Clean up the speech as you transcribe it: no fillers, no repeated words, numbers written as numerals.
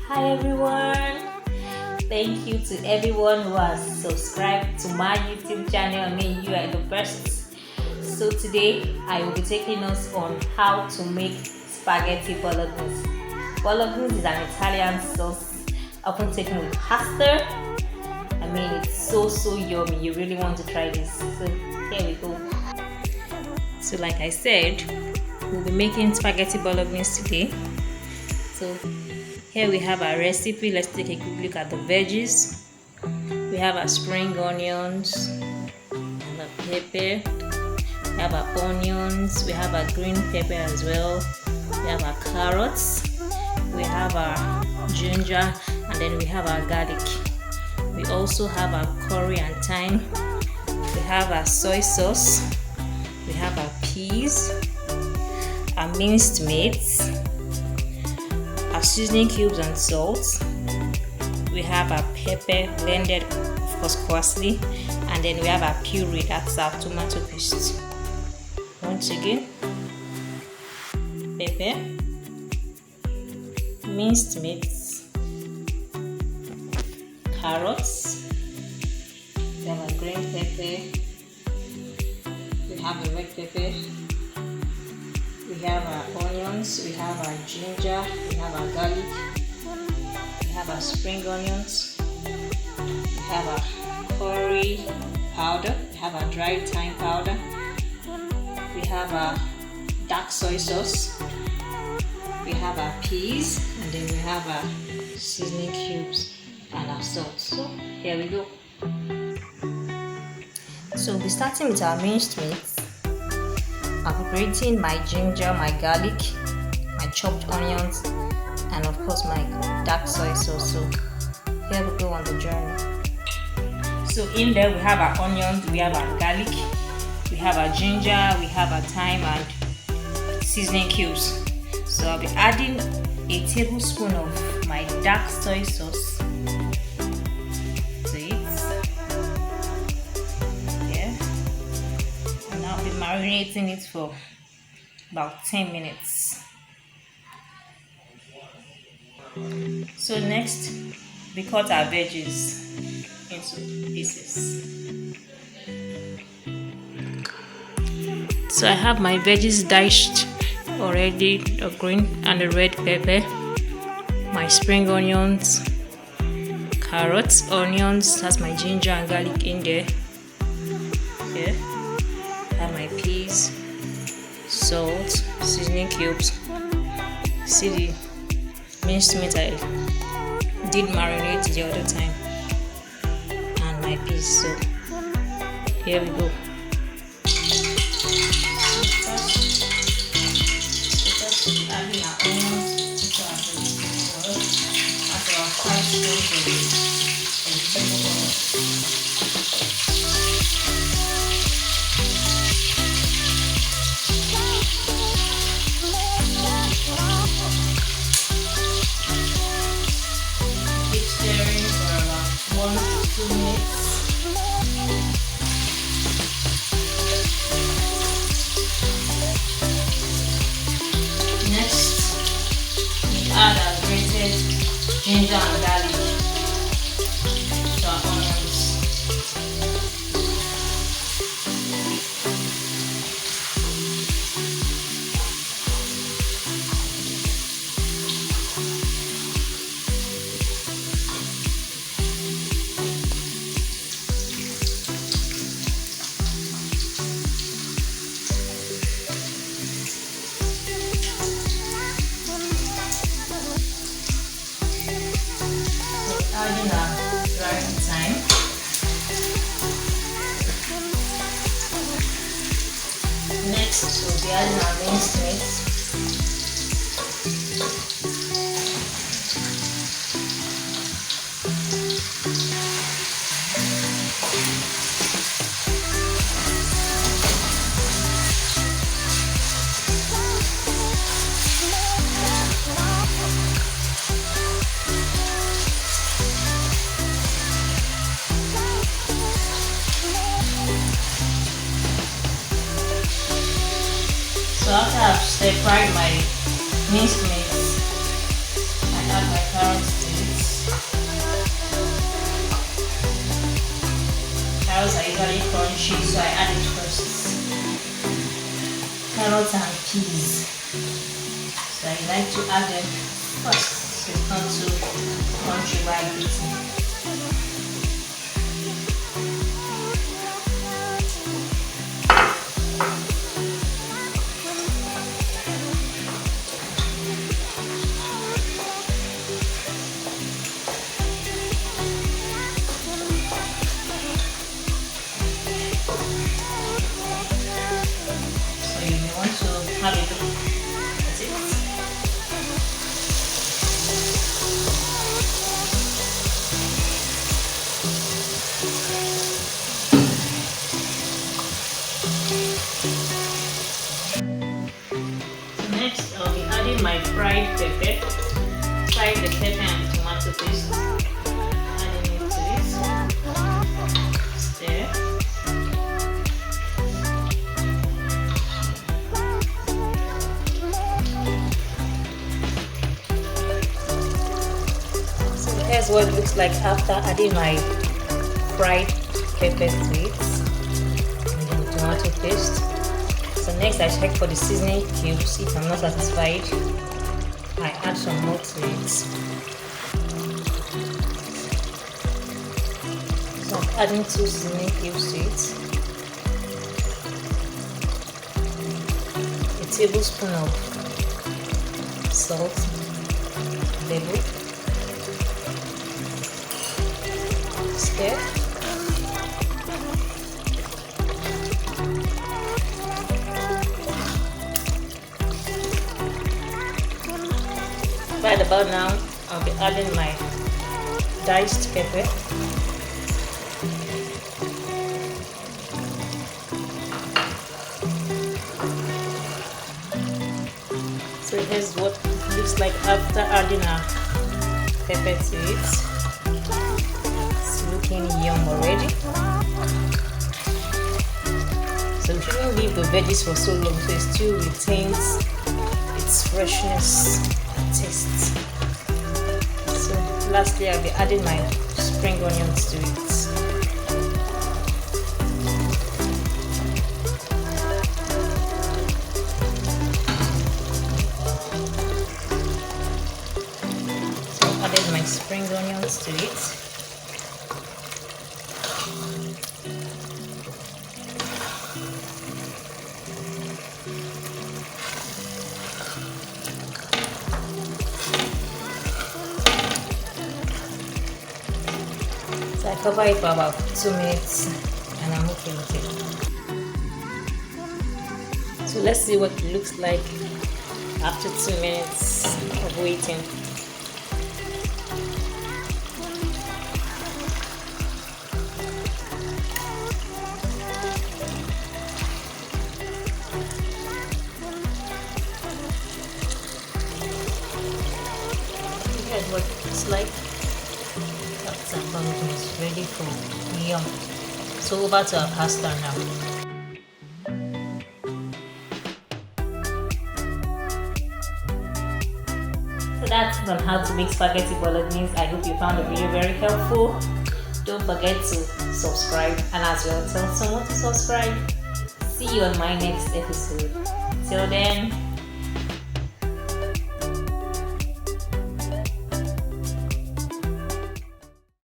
Hi everyone, thank you to everyone who has subscribed to my YouTube channel. I mean, you are the first. So today I will be taking us on how to make spaghetti bolognese. Bolognese is an Italian sauce often taken with pasta. I mean, it's so yummy. You really want to try this. So here we go. So like I said, we'll be making spaghetti bolognese today. So here we have our recipe. Let's take a quick look at the veggies. We have our spring onions, the pepper, we have our onions, we have our green pepper as well, we have our carrots, we have our ginger, and then we have our garlic. We also have our curry and thyme. We have our soy sauce, we have our peas, our minced meat, our seasoning cubes and salt. We have our pepper blended, of course, coarsely, and then we have our puree, that's our tomato paste. Once again, pepper, minced meat, carrots, we have our green pepper, we have a red pepper, we have our onions, we have our ginger, we have our garlic, we have our spring onions, we have our curry powder, we have our dried thyme powder, we have our dark soy sauce, we have our peas, and then we have our seasoning cubes and our salt. So here we go. So we'll be starting with our minced meat. I'll be grating my ginger, my garlic, my chopped onions, and of course my dark soy sauce. So here we go on the journey. So in there we have our onions, we have our garlic, we have our ginger, we have our thyme and seasoning cubes. So I'll be adding a tablespoon of my dark soy sauce to it. Yeah. And I'll be marinating it for about 10 minutes. So next, we cut our veggies into pieces. So I have my veggies diced already, the green and the red pepper, my spring onions, carrots, onions, that's my ginger and garlic in there. Yeah. I have my peas, salt, seasoning cubes. See the minced meat I did marinate the other time, and my peas. So here we go. Adding our onions to our vegetables after our 5 spoons of vegetable oil. Keep stirring for about 1 to 2 minutes. Add our grated ginger and garlic to our onions. Adding our dried thyme. Next, we'll be adding our minced meat. stir fry my minced meat. I add my carrots to it. Carrots are usually crunchy, so I add it first. Carrots and peas. So I like to add them first, so it's not too crunchy while beating. So you may want to have a look at it. Next, I'll be adding my fried the pepper and tomato paste. Adding it to it. Stir. So here's what it looks like after adding my fried pepper to it and the tomato paste. So next I check for the seasoning cubes. If I'm not satisfied, I add some more to it. So I'm adding 2 seasoning cubes to it. A tablespoon of salt, pepper, stir. Right about now, I'll be adding my diced pepper. So here's what it looks like after adding our pepper to it. It's looking yum already. So we shouldn't leave the veggies for so long, so it still retains its freshness and taste. So lastly, I'll be adding my spring onions to it. So I added my spring onions to it. So I cover it for about 2 minutes and I'm okay with it. So let's see what it looks like after 2 minutes of waiting. Here's what it looks like. Is ready for yum. So over to our pasta now. So that's on how to make spaghetti bolognese. I hope you found the video very helpful. Don't forget to subscribe and as well tell someone to subscribe. See you on my next episode. Till then,